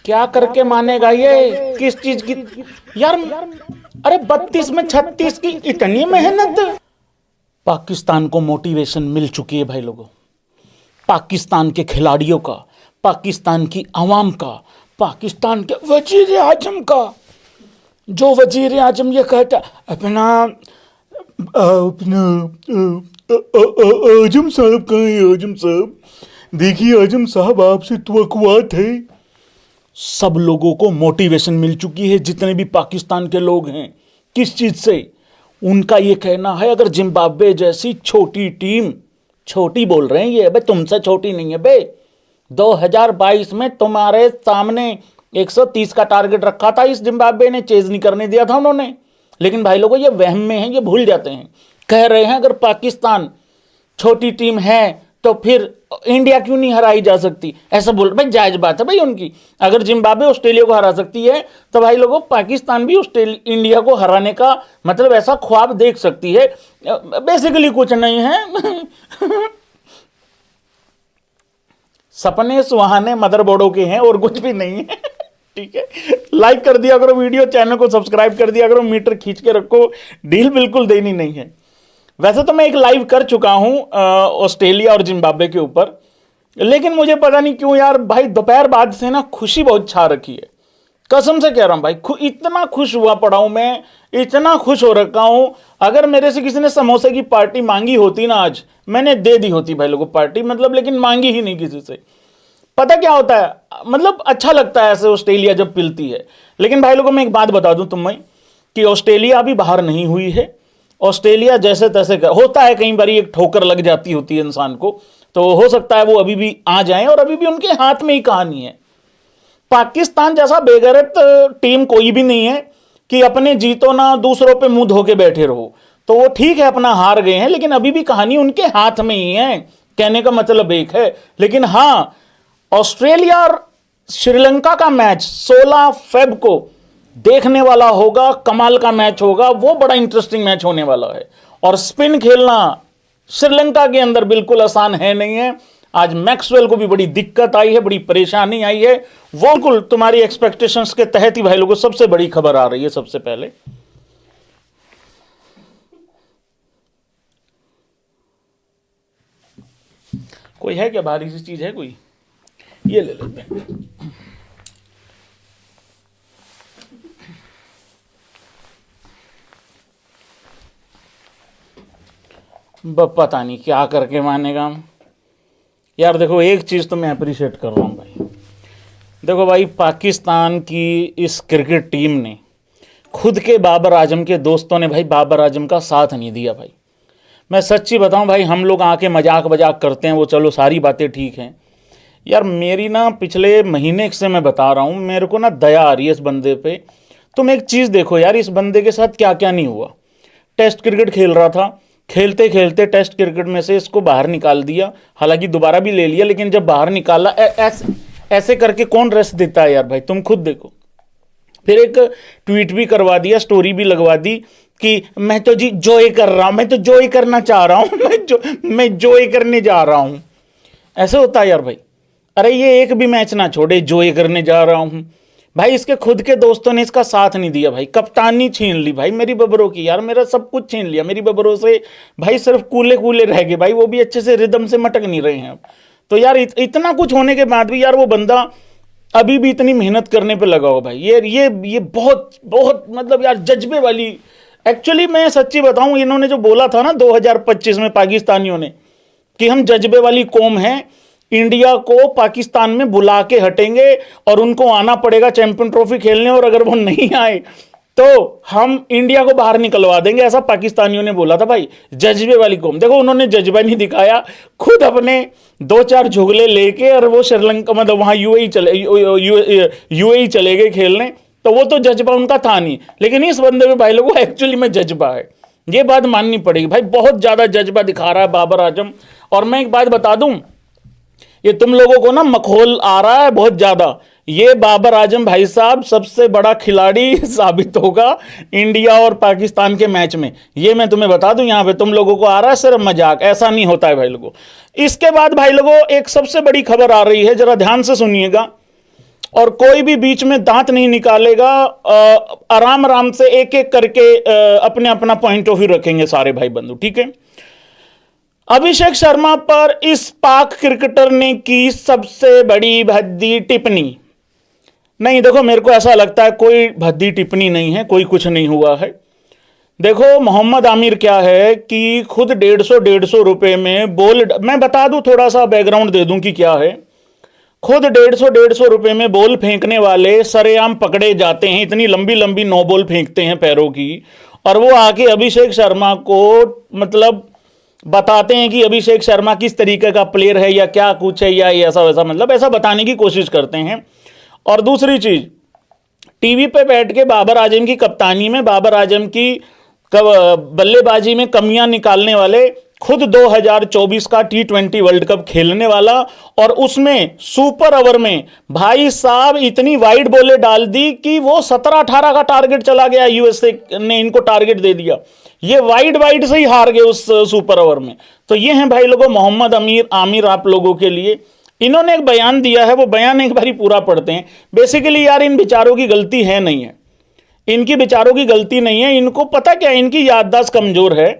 क्या करके मानेगा ये, किस चीज की यार। अरे 32 में 36 की इतनी मेहनत। पाकिस्तान को मोटिवेशन मिल चुकी है भाई लोगों, पाकिस्तान के खिलाड़ियों का, पाकिस्तान की आवाम का, पाकिस्तान के वजीर आजम का। जो वजीर आजम ये कहता अपना अपना आजम साहब कहाँ है, आजम साहब देखिए, आजम साहब आपसे तवक्कुआत है। सब लोगों को मोटिवेशन मिल चुकी है, जितने भी पाकिस्तान के लोग हैं। किस चीज से? उनका ये कहना है अगर जिम्बाब्वे जैसी छोटी टीम, छोटी बोल रहे हैं ये, भाई तुमसे छोटी नहीं है बे, 2022 में तुम्हारे सामने 130 का टारगेट रखा था, इस जिम्बाब्वे ने चेज नहीं करने दिया था उन्होंने। लेकिन भाई लोगों ये वहम में है, ये भूल जाते हैं। कह रहे हैं अगर पाकिस्तान छोटी टीम है तो फिर इंडिया क्यों नहीं हराई जा सकती, ऐसा बोल। भाई जायज बात है भाई उनकी, अगर जिम्बाब्वे ऑस्ट्रेलिया को हरा सकती है तो भाई लोगों पाकिस्तान भी इंडिया को हराने का मतलब ऐसा ख्वाब देख सकती है। बेसिकली कुछ नहीं है सपने सुहाने मदरबोर्डों के हैं और कुछ भी नहीं है ठीक है, लाइक कर दिया करो वीडियो, चैनल को सब्सक्राइब कर दिया करो, मीटर खींच के रखो, डील बिल्कुल देनी नहीं है। वैसे तो मैं एक लाइव कर चुका हूं ऑस्ट्रेलिया और जिम्बाब्वे के ऊपर, लेकिन मुझे पता नहीं क्यों यार भाई दोपहर बाद से ना खुशी बहुत छा रखी है। कसम से कह रहा हूं भाई, इतना खुश हुआ पड़ा हूं मैं, इतना खुश हो रखा हूं। अगर मेरे से किसी ने समोसे की पार्टी मांगी होती ना आज, मैंने दे दी होती भाई लोगों पार्टी, मतलब लेकिन मांगी ही नहीं किसी से। पता क्या होता है, मतलब अच्छा लगता है ऐसे ऑस्ट्रेलिया जब पिलती है। लेकिन भाई लोगों मैं एक बात बता दूं तुम्हें कि ऑस्ट्रेलिया अभी बाहर नहीं हुई है। ऑस्ट्रेलिया जैसे तैसे होता है, कई बार एक ठोकर लग जाती होती है इंसान को, तो हो सकता है वो अभी भी आ जाएं, और अभी भी उनके हाथ में ही कहानी है। पाकिस्तान जैसा बेगैरत टीम कोई भी नहीं है कि अपने जीतो ना दूसरों पे मुंह धो के बैठे रहो। तो वो ठीक है अपना हार गए हैं, लेकिन अभी भी कहानी उनके हाथ में ही है, कहने का मतलब एक है। लेकिन हां, ऑस्ट्रेलिया और श्रीलंका का मैच 16 फेब को देखने वाला होगा, कमाल का मैच होगा, वो बड़ा इंटरेस्टिंग मैच होने वाला है। और स्पिन खेलना श्रीलंका के अंदर बिल्कुल आसान है नहीं है। आज मैक्सवेल को भी बड़ी दिक्कत आई है, बड़ी परेशानी आई है। वो बिल्कुल तुम्हारी एक्सपेक्टेशंस के तहत ही भाई लोगों सबसे बड़ी खबर आ रही है। सबसे पहले कोई है क्या भारी सी चीज है कोई, ये ले लेते हैं। पता नहीं क्या करके मानेगा यार। देखो एक चीज तो मैं अप्रिशिएट कर रहा हूं भाई, देखो भाई पाकिस्तान की इस क्रिकेट टीम ने, खुद के बाबर आजम के दोस्तों ने भाई बाबर आजम का साथ नहीं दिया भाई। मैं सच्ची बताऊं भाई, हम लोग आके मजाक वजाक करते हैं, वो चलो सारी बातें ठीक हैं यार। मेरी ना पिछले महीने से मैं बता रहा हूं, मेरे को ना दया आ रही है इस बंदे पे। तुम एक चीज देखो यार, इस बंदे के साथ क्या क्या नहीं हुआ। टेस्ट क्रिकेट खेल रहा था, खेलते खेलते टेस्ट क्रिकेट में से इसको बाहर निकाल दिया, हालांकि दोबारा भी ले लिया, लेकिन जब बाहर निकाला ऐसे करके कौन रेस्ट देता है यार भाई, तुम खुद देखो। फिर एक ट्वीट भी करवा दिया, स्टोरी भी लगवा दी कि मैं तो जी जॉय कर रहा हूं, मैं तो जॉय करना चाह रहा हूं, मैं जॉय करने जा रहा हूं। ऐसे होता है यार भाई। अरे ये एक भी मैच ना छोड़े, जॉय करने जा रहा हूं भाई। इसके खुद के दोस्तों ने इसका साथ नहीं दिया भाई, कप्तानी छीन ली भाई मेरी बबरों की यार, मेरा सब कुछ छीन लिया मेरी बबरों से भाई। सिर्फ कूले कूले रह गए भाई, वो भी अच्छे से रिदम से मटक नहीं रहे हैं अब तो यार। इतना कुछ होने के बाद भी यार वो बंदा अभी भी इतनी मेहनत करने पे लगा हो भाई। ये बहुत बहुत मतलब यार जज्बे वाली। एक्चुअली मैं सच्ची बताऊं, इन्होंने जो बोला था ना 2025 में पाकिस्तानियों ने कि हम जज्बे वाली कौम हैं, इंडिया को पाकिस्तान में बुला के हटेंगे और उनको आना पड़ेगा चैंपियन ट्रॉफी खेलने, और अगर वो नहीं आए तो हम इंडिया को बाहर निकलवा देंगे, ऐसा पाकिस्तानियों ने बोला था भाई। जज्बे वाली कौम, देखो उन्होंने जज्बा नहीं दिखाया, खुद अपने 2-4 झुगले लेके और वो श्रीलंका मतलब वहां यूएई चले गए खेलने, तो वो तो जज्बा उनका था नहीं। लेकिन इस बंदे में भाई लोगों एक्चुअली में जज्बा है, ये बात माननी पड़ेगी भाई। बहुत ज्यादा जज्बा दिखा रहा है बाबर आजम। और मैं एक बात बता दूं, ये तुम लोगों को ना मखौल आ रहा है बहुत ज्यादा, ये बाबर आजम भाई साहब सबसे बड़ा खिलाड़ी साबित होगा इंडिया और पाकिस्तान के मैच में, ये मैं तुम्हें बता दूं। यहां पे तुम लोगों को आ रहा है सिर्फ मजाक, ऐसा नहीं होता है भाई लोगों। इसके बाद भाई लोगों एक सबसे बड़ी खबर आ रही है, जरा ध्यान से सुनिएगा। और कोई भी बीच में दांत नहीं निकालेगा। आराम आराम से एक एक करके अपने अपना पॉइंट ऑफ व्यू रखेंगे सारे भाई बंधु, ठीक है। अभिषेक शर्मा पर इस पाक क्रिकेटर ने की सबसे बड़ी भद्दी टिप्पणी। नहीं देखो, मेरे को ऐसा लगता है कोई भद्दी टिप्पणी नहीं है, कोई कुछ नहीं हुआ है। देखो मोहम्मद आमिर क्या है कि खुद 150 रुपए में बॉल, मैं बता दूं थोड़ा सा बैकग्राउंड दे दूं कि क्या है। खुद 150 रुपए में बॉल फेंकने वाले सरेआम पकड़े जाते हैं, इतनी लंबी लंबी नो बॉल फेंकते हैं पैरों की, और वो आके अभिषेक शर्मा को मतलब बताते हैं कि अभिषेक शर्मा किस तरीके का प्लेयर है या क्या कुछ है या ऐसा वैसा, मतलब ऐसा बताने की कोशिश करते हैं। और दूसरी चीज, टीवी पे बैठ के बाबर आजम की कप्तानी में, बाबर आजम की बल्लेबाजी में कमियां निकालने वाले, खुद 2024 का T20 वर्ल्ड कप खेलने वाला, और उसमें सुपर ओवर में भाई साहब इतनी वाइड बॉलें डाल दी कि वो 17-18 का टारगेट चला गया, यूएसए ने इनको टारगेट दे दिया, ये वाइड वाइड से ही हार गए उस सुपर ओवर में। तो ये हैं भाई लोगों मोहम्मद आमिर आप लोगों के लिए। इन्होंने एक बयान दिया है, वो बयान एक बारी पूरा पढ़ते हैं। बेसिकली यार इन बेचारों की गलती है नहीं है, इनकी बेचारों की गलती नहीं है, इनको पता क्या है, इनकी याददाश्त कमजोर है।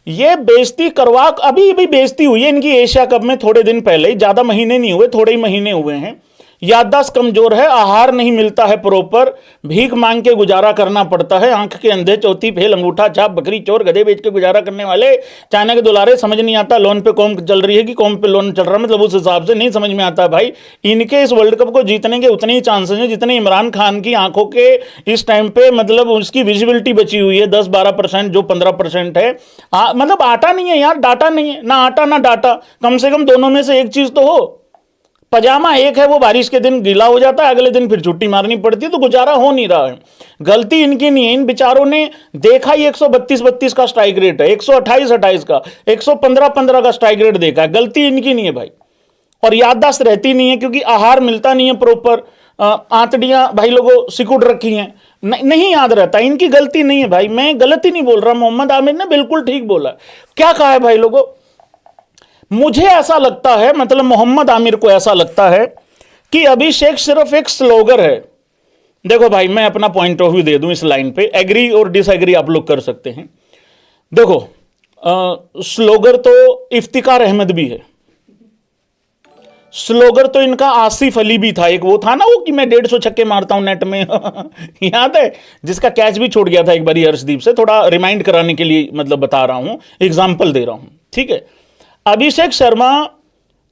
ये बेइज्जती करवा, अभी भी बेइज्जती हुई है इनकी एशिया कप में थोड़े दिन पहले, ज्यादा महीने नहीं हुए, थोड़े ही महीने हुए हैं। याददाश्त कमजोर है, आहार नहीं मिलता है प्रॉपर, भीख मांग के गुजारा करना पड़ता है, आंख के अंधे चौथी फेल अंगूठा छाप बकरी चोर गधे बेच के गुजारा करने वाले चाइना के दुलारे, समझ नहीं आता लोन पे कौन चल रही है कि कौन पे लोन चल रहा है, मतलब उस हिसाब से नहीं समझ में आता भाई। इनके इस वर्ल्ड कप को जीतने के उतने ही चांसेस हैं जितने इमरान खान की आंखों के इस टाइम पे, मतलब उसकी विजिबिलिटी बची हुई है 10-12%, जो 15% है। मतलब आटा नहीं है यार, डाटा नहीं है, ना आटा ना डाटा, कम से कम दोनों में से एक चीज तो हो। पजामा एक है, वो बारिश के दिन गीला हो जाता है, अगले दिन फिर छुट्टी मारनी पड़ती है, तो गुजारा हो नहीं रहा है। गलती इनकी नहीं है, इन बेचारों ने देखा ही 132 का स्ट्राइक रेट है, 128 का, 115 का स्ट्राइक रेट देखा है, गलती इनकी नहीं है भाई। और याददाश्त रहती नहीं है क्योंकि आहार मिलता नहीं है प्रॉपर, आंतड़ियां भाई लोगों सिकुड़ रखी हैं, नहीं याद रहता, इनकी गलती नहीं है भाई। मैं गलती नहीं बोल रहा, मोहम्मद आमिर ने बिल्कुल ठीक बोला। क्या कहा है भाई लोगों, मुझे ऐसा लगता है, मतलब मोहम्मद आमिर को ऐसा लगता है कि अभिषेक सिर्फ एक स्लोगर है। देखो भाई मैं अपना पॉइंट ऑफ व्यू दे दूं इस लाइन पे, एग्री और डिसएग्री आप लोग कर सकते हैं। देखो स्लोगर तो इफ्तिकार अहमद भी है, स्लोगर तो इनका आसिफ अली भी था, एक वो था ना वो कि मैं 150 छक्के मारता हूं नेट में याद है, जिसका कैच भी छूट गया था एक बार हर्षदीप से, थोड़ा रिमाइंड कराने के लिए मतलब बता रहा हूं, एग्जाम्पल दे रहा हूं, ठीक है। अभिषेक शर्मा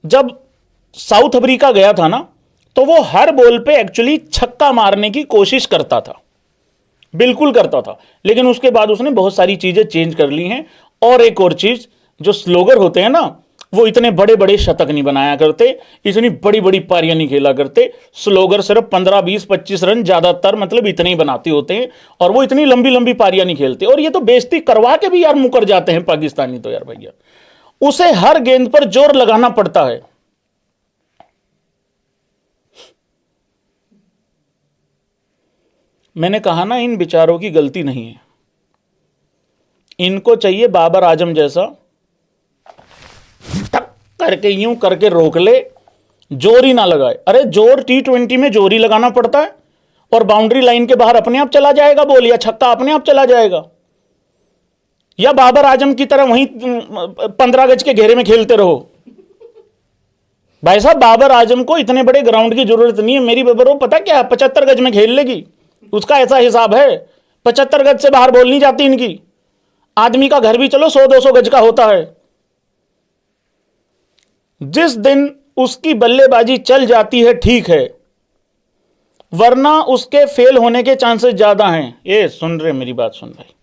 जब साउथ अफ्रीका गया था ना, तो वो हर बॉल पे एक्चुअली छक्का मारने की कोशिश करता था, बिल्कुल करता था, लेकिन उसके बाद उसने बहुत सारी चीजें चेंज कर ली हैं। और एक और चीज, जो स्लोगर होते हैं ना, वो इतने बड़े बड़े शतक नहीं बनाया करते, इतनी बड़ी बड़ी पारियां नहीं खेला करते। स्लोगर सिर्फ 15, 20, 25 रन ज्यादातर, मतलब इतने ही बनाते होते हैं, और वो इतनी लंबी लंबी पारियां नहीं खेलते। और ये तो बेइज्जती करवा के भी यार मुकर जाते हैं पाकिस्तानी तो यार भैया, उसे हर गेंद पर जोर लगाना पड़ता है। मैंने कहा ना, इन बेचारों की गलती नहीं है, इनको चाहिए बाबर आजम जैसा टक करके यूं करके रोक ले, जोर ही ना लगाए। अरे जोर T20 में जोर ही लगाना पड़ता है, और बाउंड्री लाइन के बाहर अपने आप चला जाएगा बॉल, या छक्का अपने आप चला जाएगा, या बाबर आजम की तरह वहीं 15 गज के घेरे में खेलते रहो। भाई साहब बाबर आजम को इतने बड़े ग्राउंड की जरूरत नहीं है, मेरी बबर वो पता क्या 75 गज में खेल लेगी, उसका ऐसा हिसाब है। 75 गज से बाहर बॉल नहीं जाती इनकी, आदमी का घर भी चलो 100-200 गज का होता है। जिस दिन उसकी बल्लेबाजी चल जाती है ठीक है, वरना उसके फेल होने के चांसेस ज्यादा हैं। ये सुन रहे, मेरी बात सुन भाई,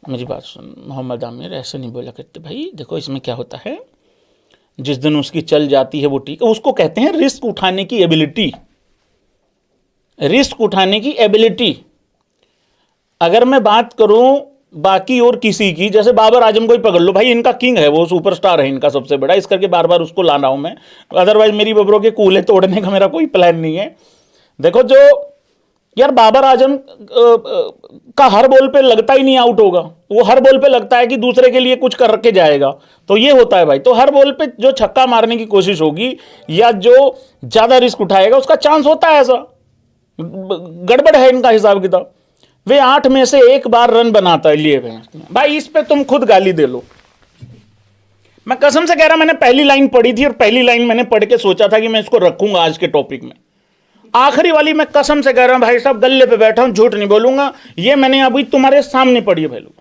मेरी बात सुन। मोहम्मद आमिर ऐसे नहीं बोला करते भाई, देखो इसमें क्या होता है, जिस दिन उसकी चल जाती है वो ठीक है, उसको कहते हैं रिस्क उठाने की एबिलिटी, रिस्क उठाने की एबिलिटी। अगर मैं बात करूं बाकी और किसी की, जैसे बाबर आजम को ही पकड़ लो भाई, इनका किंग है, वो सुपरस्टार है इनका सबसे बड़ा, इस करके बार बार उसको ला रहा हूं मैं, अदरवाइज मेरी बबरों के कूले तोड़ने का मेरा कोई प्लान नहीं है। देखो जो यार बाबर आजम का हर बॉल पे लगता ही नहीं आउट होगा, वो हर बॉल पे लगता है कि दूसरे के लिए कुछ कर के जाएगा, तो ये होता है भाई। तो हर बॉल पे जो छक्का मारने की कोशिश होगी या जो ज्यादा रिस्क उठाएगा उसका चांस होता है। ऐसा गड़बड़ है इनका हिसाब किताब। वे 8 में से 1 बार रन बनाता है लिए भाई, इस पे तुम खुद गाली दे लो। मैं कसम से कह रहा, मैंने पहली लाइन पढ़ी थी और पहली लाइन मैंने पढ़ के सोचा था कि मैं इसको रखूंगा आज के टॉपिक में। आखिरी वाली मैं कसम से कह रहा हूं भाई साहब, गल्ले पे बैठा हूं, झूठ नहीं बोलूंगा। ये मैंने अभी तुम्हारे सामने पढ़ी है भाई लोग,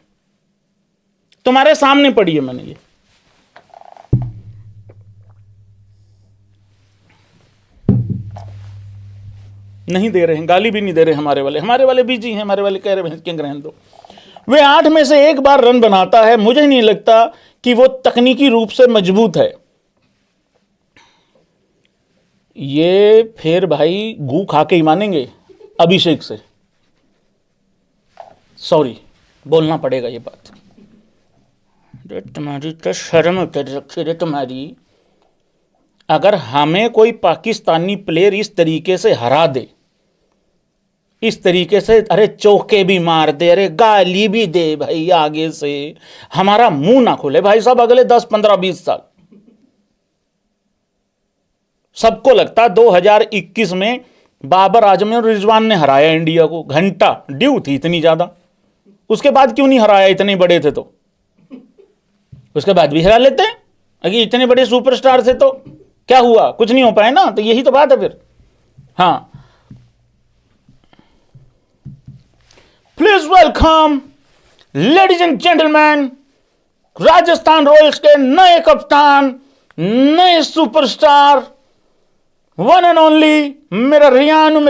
तुम्हारे सामने पढ़ी है मैंने ये। नहीं दे रहे हैं, गाली भी नहीं दे रहे हमारे वाले बिजी हैं, हमारे वाले कह रहे हैं क्यों रहने दो। वे 8 में से 1 बार रन बनाता है, मुझे नहीं लगता कि वो तकनीकी रूप से मजबूत है। ये फिर भाई गू खा के ही मानेंगे अभिषेक से, सॉरी बोलना पड़ेगा ये बात। तुम्हारी तो शर्म उतर रखी रे तुम्हारी। अगर हमें कोई पाकिस्तानी प्लेयर इस तरीके से हरा दे, इस तरीके से, अरे चौके भी मार दे, अरे गाली भी दे भाई आगे से, हमारा मुंह ना खोले भाई साहब अगले 10 15 20 साल। सबको लगता 2021 में बाबर आजम और रिजवान ने हराया इंडिया को, घंटा ड्यू थी इतनी ज्यादा, उसके बाद क्यों नहीं हराया? इतने बड़े थे तो उसके बाद भी हरा लेते हैं। अगर इतने बड़े सुपरस्टार थे तो क्या हुआ? कुछ नहीं हो पाया ना, तो यही तो बात है फिर। हाँ, please welcome ladies and gentleman, Rajasthan Royals के नए कप्तान, नए सुपरस्टार, वन एंड ओनली मेरा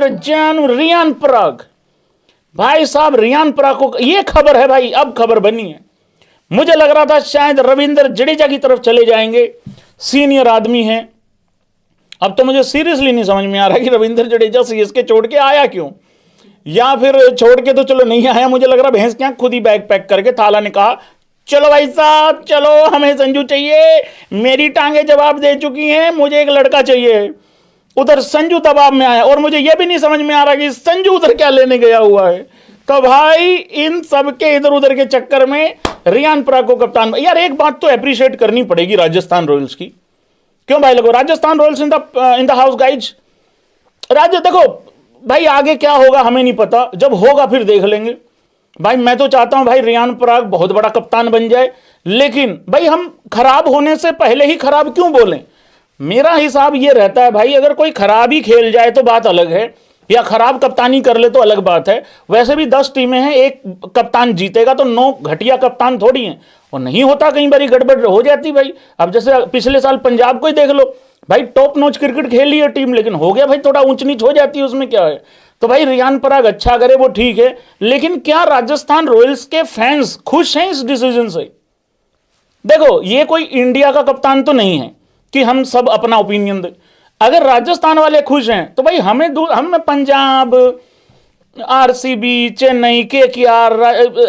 जान रियान पराग। भाई साहब रियान पराग को ये खबर है भाई, अब खबर बनी है। मुझे लग रहा था शायद रविंद्र जडेजा की तरफ चले जाएंगे, सीनियर आदमी हैं। अब तो मुझे सीरियसली नहीं समझ में आ रहा कि रविंद्र जडेजा सीएसके छोड़ के आया क्यों, या फिर छोड़ के तो चलो नहीं आया, मुझे लग रहा भैंस क्या खुद ही बैग पैक करके थाला ने कहा चलो भाई साहब चलो, हमें संजू चाहिए, मेरी टांगे जवाब दे चुकी हैं, मुझे एक लड़का चाहिए। उधर संजू दबाव में आया और मुझे यह भी नहीं समझ में आ रहा कि संजू उधर क्या लेने गया हुआ है। तो भाई इन सब के इधर उधर के चक्कर में रियान पराग को कप्तान। यार एक बात तो अप्रिशिएट करनी पड़ेगी राजस्थान रॉयल्स की। क्यों भाई लोगों, Rajasthan Royals in the house guys. देखो भाई आगे क्या होगा हमें नहीं पता, जब होगा फिर देख लेंगे। भाई मैं तो चाहता हूं भाई रियान पराग बहुत बड़ा कप्तान बन जाए, लेकिन भाई हम खराब होने से पहले ही खराब क्यों बोलें? मेरा हिसाब यह रहता है भाई, अगर कोई खराब ही खेल जाए तो बात अलग है, या खराब कप्तानी कर ले तो अलग बात है। वैसे भी 10 टीमें हैं, एक कप्तान जीतेगा तो 9 घटिया कप्तान थोड़ी हैं, और नहीं होता, कई बार गड़बड़ हो जाती भाई। अब जैसे पिछले साल पंजाब को ही देख लो भाई, टॉप नॉच क्रिकेट खेल ली है टीम, लेकिन हो गया भाई थोड़ा ऊंच नीच हो जाती है, उसमें क्या है। तो भाई रियान पराग अच्छा करे वो ठीक है, लेकिन क्या राजस्थान रॉयल्स के फैंस खुश हैं इस डिसीजन से? देखो ये कोई इंडिया का कप्तान तो नहीं है कि हम सब अपना ओपिनियन दें। अगर राजस्थान वाले खुश हैं तो भाई हमें Punjab, RCB, Chennai, KKR,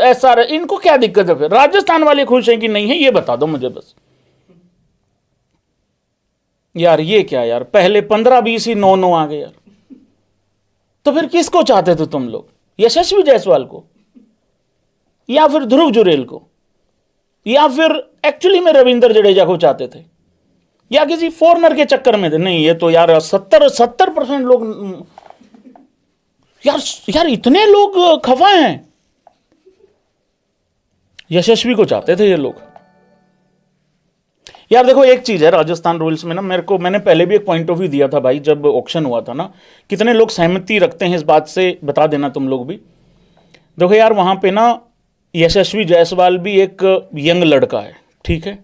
SR, इनको क्या दिक्कत है? फिर राजस्थान वाले खुश हैं कि नहीं है, ये बता दो मुझे बस। यार ये क्या यार, पहले 15-20 ही 9-9 आ गए यार। तो फिर किसको चाहते थे तुम लोग? यशस्वी जायसवाल को, या फिर ध्रुव जुरेल को, या फिर एक्चुअली में रविंद्र जडेजा को चाहते थे, या किसी फॉरनर के चक्कर में थे? नहीं, ये तो यार 70% लोग, यार इतने लोग खफा हैं। यशस्वी को चाहते थे ये लोग। यार देखो एक चीज है राजस्थान रॉयल्स में ना, मैंने पहले भी एक पॉइंट ऑफ व्यू दिया था भाई, जब ऑक्शन हुआ था ना, कितने लोग सहमति रखते हैं इस बात से बता देना तुम लोग भी। देखो यार वहां पे ना यशस्वी जायसवाल भी एक यंग लड़का है, ठीक है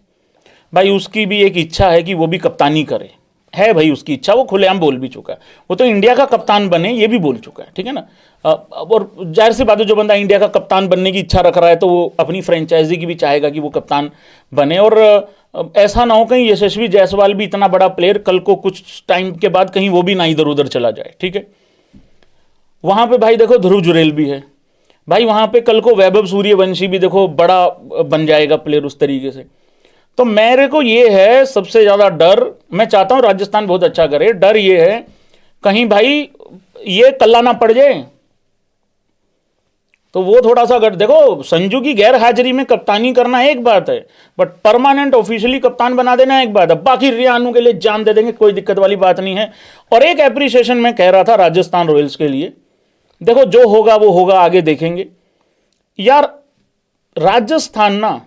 भाई, उसकी भी एक इच्छा है कि वो भी कप्तानी करे, है भाई उसकी इच्छा, वो खुलेआम बोल भी चुका है, वो तो इंडिया का कप्तान बने ये भी बोल चुका है, ठीक है ना। और जाहिर सी बात है, जो बंदा इंडिया का कप्तान बनने की इच्छा रख रहा है तो वो अपनी फ्रेंचाइजी की भी चाहेगा कि वो कप्तान बने। और ऐसा ना हो कहीं यशस्वी जायसवाल भी इतना बड़ा प्लेयर कल को कुछ टाइम के बाद कहीं वो भी ना इधर उधर चला जाए, ठीक है। वहां पे भाई देखो ध्रुव जुरेल भी है भाई, वहां पे कल को वैभव सूर्यवंशी भी देखो बड़ा बन जाएगा प्लेयर उस तरीके से। तो मेरे को ये है सबसे ज्यादा डर, मैं चाहता हूं राजस्थान बहुत अच्छा करे, डर ये है कहीं भाई ये कल्ला ना पड़ जाए तो वो थोड़ा सा अगर देखो, संजू की गैर हाजिरी में कप्तानी करना एक बात है, बट परमानेंट ऑफिशियली कप्तान बना देना एक बात है। बाकी रियानू के लिए जान दे देंगे, कोई दिक्कत वाली बात नहीं है। और एक एप्रिसिएशन मैं कह रहा था राजस्थान रॉयल्स के लिए, देखो जो होगा वो होगा, आगे देखेंगे यार। राजस्थान ना,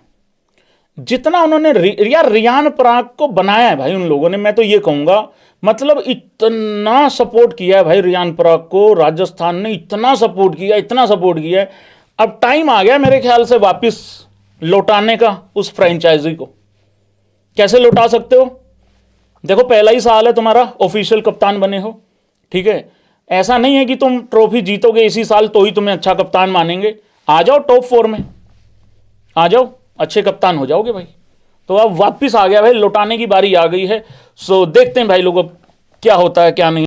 जितना उन्होंने यार रियान पराग को बनाया है भाई उन लोगों ने, मैं तो ये कहूंगा, मतलब इतना सपोर्ट किया है भाई रियान पराग को, राजस्थान ने इतना सपोर्ट किया, इतना सपोर्ट किया है। अब टाइम आ गया मेरे ख्याल से वापस लौटाने का उस फ्रेंचाइजी को। कैसे लौटा सकते हो? देखो पहला ही साल है तुम्हारा ऑफिशियल कप्तान बने हो, ठीक है। ऐसा नहीं है कि तुम ट्रॉफी जीतोगे इसी साल तो ही तुम्हें अच्छा कप्तान मानेंगे। आ जाओ टॉप 4 में, आ जाओ, अच्छे कप्तान हो जाओगे भाई। तो अब वापस आ गया भाई, लौटाने की बारी आ गई है। सो देखते हैं भाई लोग अब क्या होता है क्या नहीं।